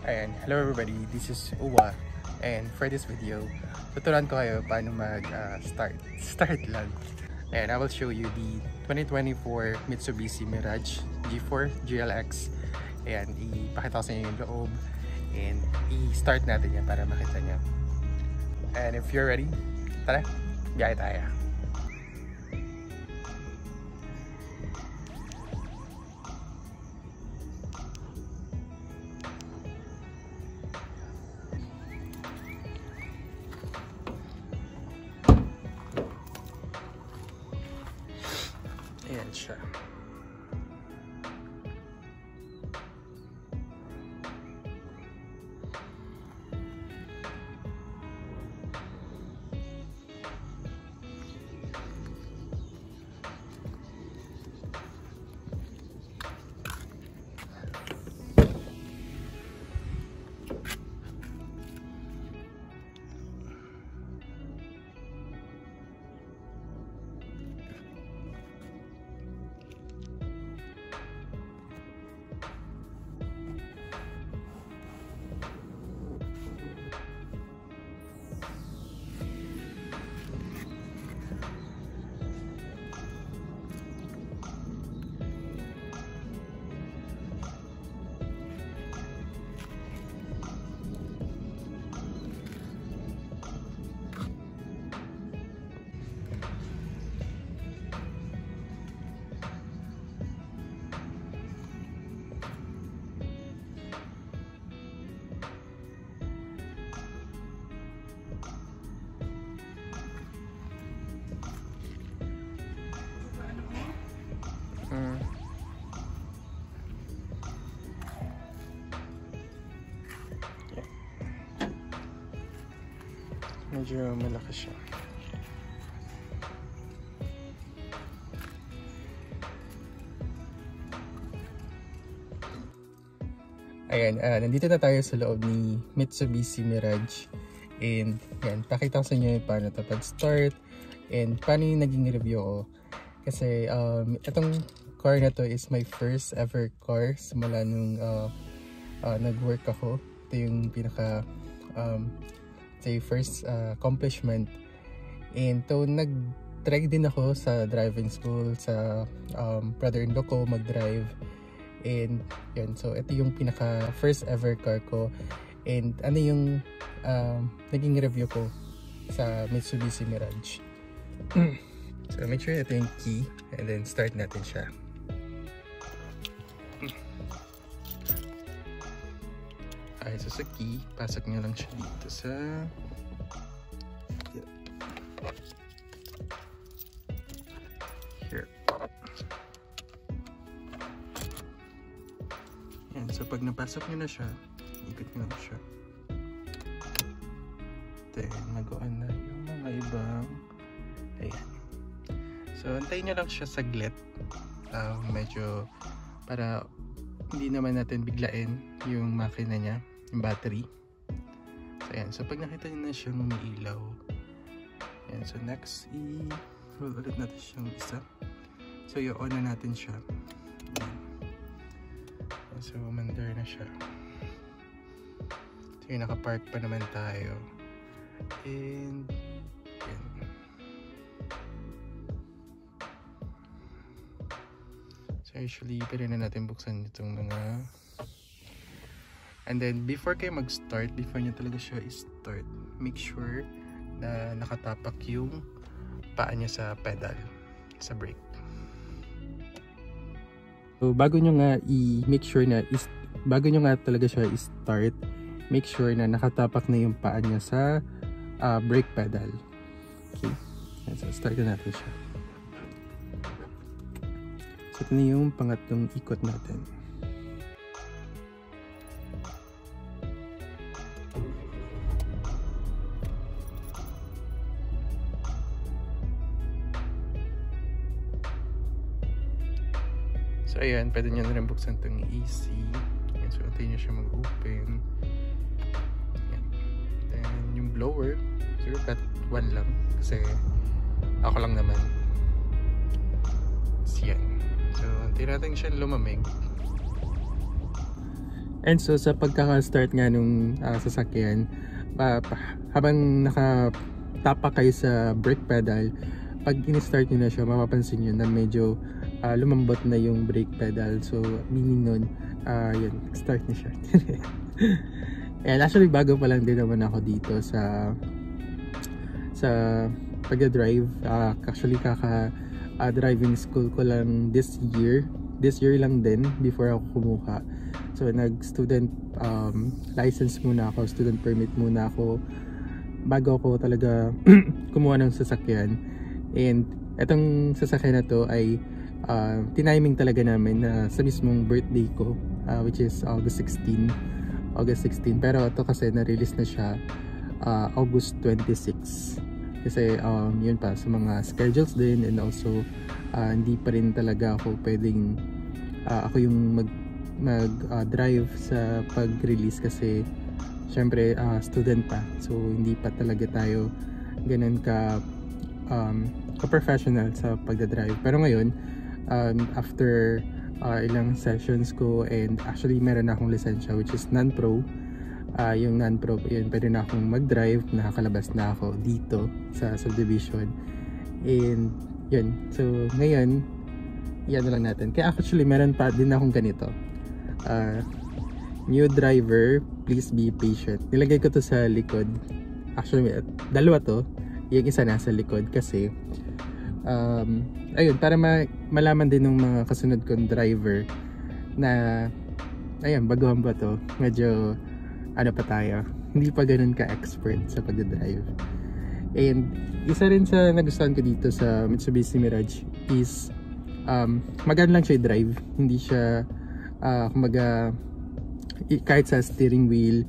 And hello everybody, this is Uwa, and for this video, tuturuan ko kayo paano start lang. And I will show you the 2024 Mitsubishi Mirage G4 GLX. And ipakita ko sa inyo yung loob and i-start natin yan para makita nyo. And if you're ready, tara, biyahe tayo. Ayan siya. Medyo malaki siya. Ayan, nandito na tayo sa loob ni Mitsubishi Mirage. And yan, pakita ko sa inyo paano ito pag-start and paano yung naging review ko. Kasi itong car na to is my first ever car simula nung nag-work ako. Ito yung pinaka first accomplishment. And so nag-try din ako sa driving school sa brother-in-law ko mag-drive. And yun, so ito yung pinaka first ever car ko. And ano yung naging review ko sa Mitsubishi Mirage. So make sure ito yung key and then start natin siya. Okay, so sa key, pasok nyo lang siya dito sa here. Yan, so pag napasok nyo na siya, ikot nyo lang siya. Then, mag-on na yung mga ibang ayan. So, antayin nyo lang siya saglit. Medyo para hindi naman natin biglain yung makina niya, yung battery. So, ayan. So, pag nakita nyo na siyang umiilaw. Ayan. So, next, i-roll ulit natin siyang isa. So, i-on na natin siya. Ayan. So, umandar na siya. So, yung nakapark pa naman tayo. And, ayan. So, usually, pwede na natin buksan itong mga. And then, before kayo mag-start, before nyo talaga siya i-start, make sure na nakatapak yung paa nyo sa pedal, sa brake. So, bago nyo nga i-make sure na, bago nyo nga talaga siya i-start, make sure na nakatapak na yung paa nyo sa brake pedal. Okay. So, start na natin siya. So, ito na yung pangatlong ikot natin. So, ayan, pwede nyo na rin buksan itong AC. Ayan, so, antayin nyo siya mag-open. Ayan. Then, yung blower, siguro cut 1 lang. Kasi, ako lang naman. So, yan. So, antayin natin siya lumamig. And so sa pagkaka-start nga nung sasakyan, habang nakatapa kayo sa brake pedal, pag in-start nyo na siya, mapapansin nyo na medyo lumambot na yung brake pedal. So meaning nun, yun, start na siya. And actually bago pa lang din naman ako dito sa pag-drive. Actually driving school ko lang this year lang din before ako kumuha. So nag-student license muna ako, student permit muna ako bago ako talaga kumuha ng sasakyan. And etong sasakyan na to ay tiniming talaga namin na sa mismong birthday ko, which is August 16. Pero ito kasi na-release na siya August 26. Kasi yun pa sa mga schedules din, and also hindi pa rin talaga ako pwedeng ako yung mag-drive sa pag-release kasi syempre student pa, so hindi pa talaga tayo ganun ka-professional sa pagdadrive. Pero ngayon after ilang sessions ko, and actually meron na akong lisensya which is non-pro. Yung non-pro, yun, pwede na akong mag-drive, nakakalabas na ako dito sa subdivision. And yun, so ngayon yan lang natin. Kaya actually meron pa din akong ganito, new driver, please be patient. Nilagay ko to sa likod. Actually dalawa to, yung isa nasa likod kasi ayun, para malaman din ng mga kasunod kong driver na ayun, baguhan ba to, medyo ano pa tayo, hindi pa ganun ka-expert sa pagdadrive. And isa rin sa nagustuhan ko dito sa Mitsubishi Mirage is magaan lang siya i-drive, hindi siya kumaga kahit sa steering wheel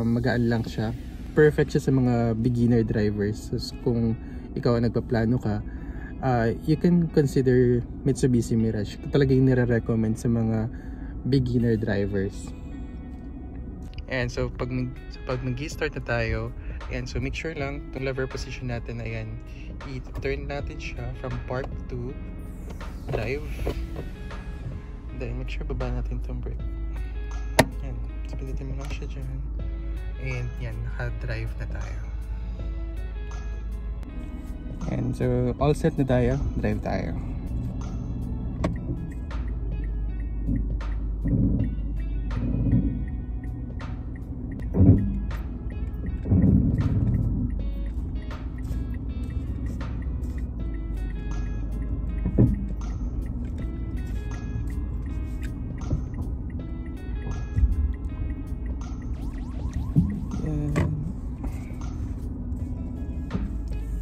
magaan lang siya. Perfect siya sa mga beginner drivers. So kung ikaw nagpaplano ka, you can consider Mitsubishi Mirage. Ito talaga yung nire-recommend sa mga beginner drivers. And so pag mag-start na tayo, and so make sure lang itong lever position natin, ayan, i-turn natin siya from park to drive. Then make sure baba natin itong brake. Yan, so pilitin mo lang siya dyan. And yan, naka-drive na tayo. And so all set na tayo, drive tayo.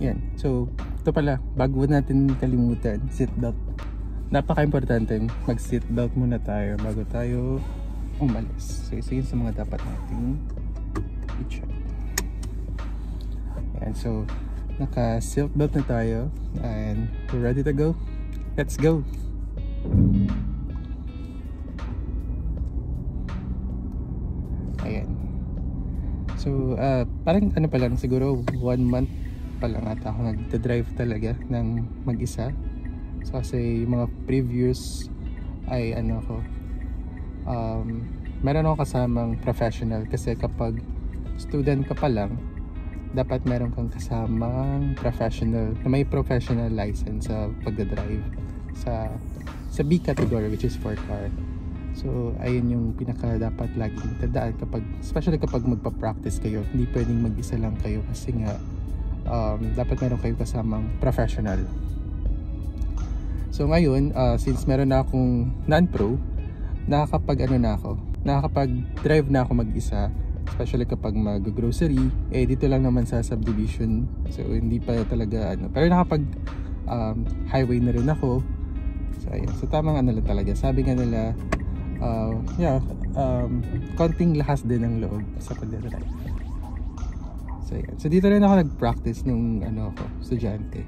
Yan. So, ito pala, bago natin kalimutan, seatbelt. Napaka-importante, mag-seatbelt muna tayo bago tayo umalis. So, isa yun sa mga dapat nating i-check. Yan. So, naka-seatbelt na tayo and we're ready to go. Let's go! Ayan. So, parang ano pa lang, siguro 1 month pa lang ata ako nagda-drive talaga ng mag-isa. So kasi yung mga previous ay ano ako, meron ako kasamang professional, kasi kapag student ka pa lang dapat meron kang kasamang professional na may professional license sa pagda-drive sa B category, which is 4 car. So ayun yung pinaka dapat laging tandaan kapag, especially kapag magpa-practice kayo. Hindi pwedeng mag-isa lang kayo kasi nga dapat meron kayo kasamang professional. So ngayon, since meron na akong non-pro, nakakapag-drive na ako mag-isa, especially kapag mag-grocery, dito lang naman sa subdivision. So hindi pa talaga ano, pero nakapag highway na rin ako. So ayun, so tamang ano lang talaga. Sabi nga nila, konting lakas din ang loob sa pagdadrive. So, yan. So dito rin ako nag-practice nung ano ako, estudyante.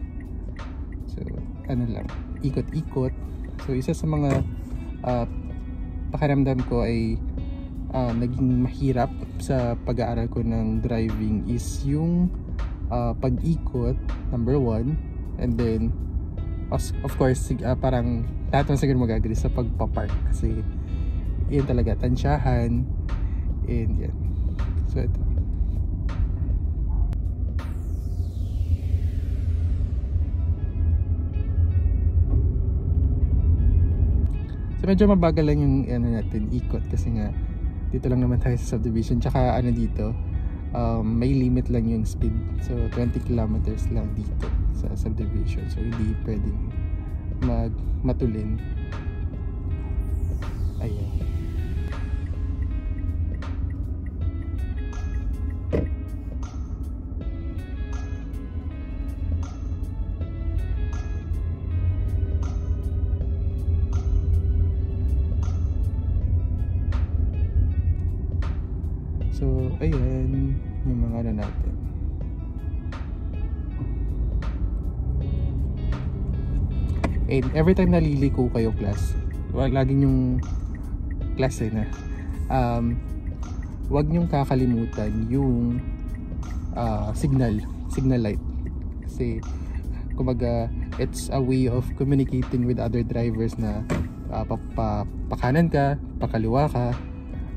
So ano lang, ikot-ikot. So isa sa mga pakiramdam ko ay naging mahirap sa pag-aaral ko ng driving is yung pag-ikot, number 1. And then of course parang lahat naman siguro mag-agree sa pagpapark, kasi yun talaga, tansyahan, and yan. So ito. So medyo mabagal lang yung natin ikot kasi nga dito lang naman tayo sa subdivision, tsaka dito may limit lang yung speed, so 20 kilometers lang dito sa subdivision, so hindi pwedeng matulin. Ayan. So, ayan yung mga natin. And every time naliliko kayo class, laging yung class na wag nyong kakalimutan yung signal light. Kasi kumbaga it's a way of communicating with other drivers na pakanan ka, pakaliwa ka.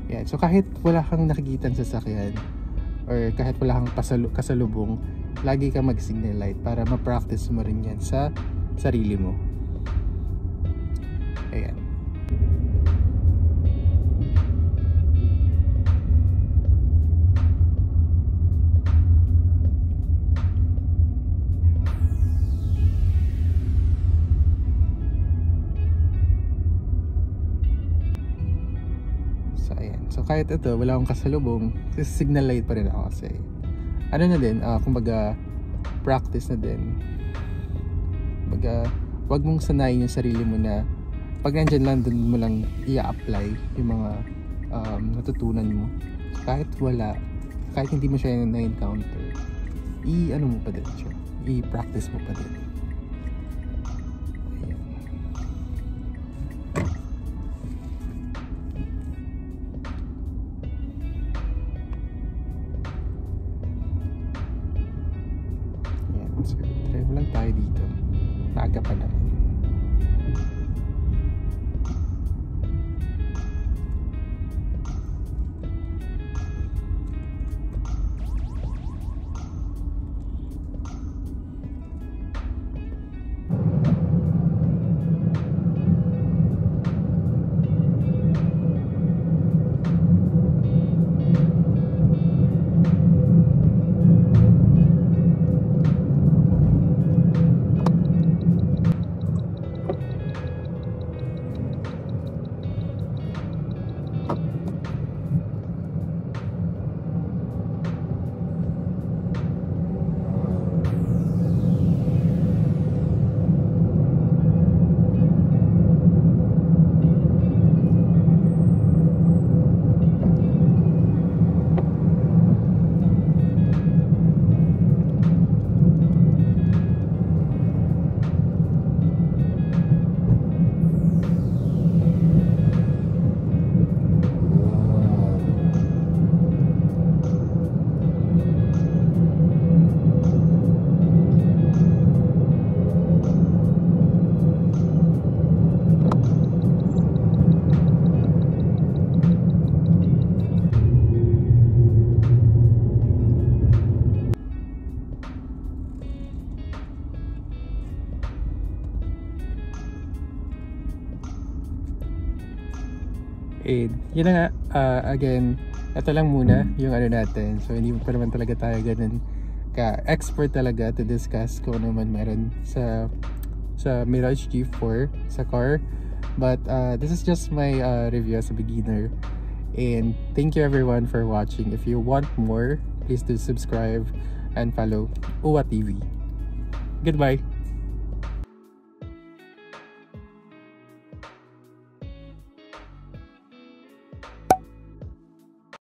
Yan. So kahit wala kang nakikitang sasakyan or kahit wala kang kasalubong, lagi ka mag-signal light para ma-practice mo rin yan sa sarili mo. Ayan. So ayan. So kahit ito, wala akong kasalubong, signal light pa rin ako kasi na din, kumbaga practice na din. Kumbaga, wag mong sanayin yung sarili mo na pag nandyan lang, dun mo lang i-apply yung mga natutunan mo. Kahit wala, kahit hindi mo siya na-encounter, mo pa din siya, i-practice mo pa din. So, drive lang tayo dito. Maaga pa naman. Yun na nga, again, ito lang muna yung natin. So hindi pa naman talaga tayo ganun ka-expert talaga to discuss kung ano man meron sa Mirage G4 sa car. But this is just my review as a beginner. And thank you everyone for watching. If you want more, please do subscribe and follow UWA TV. Goodbye!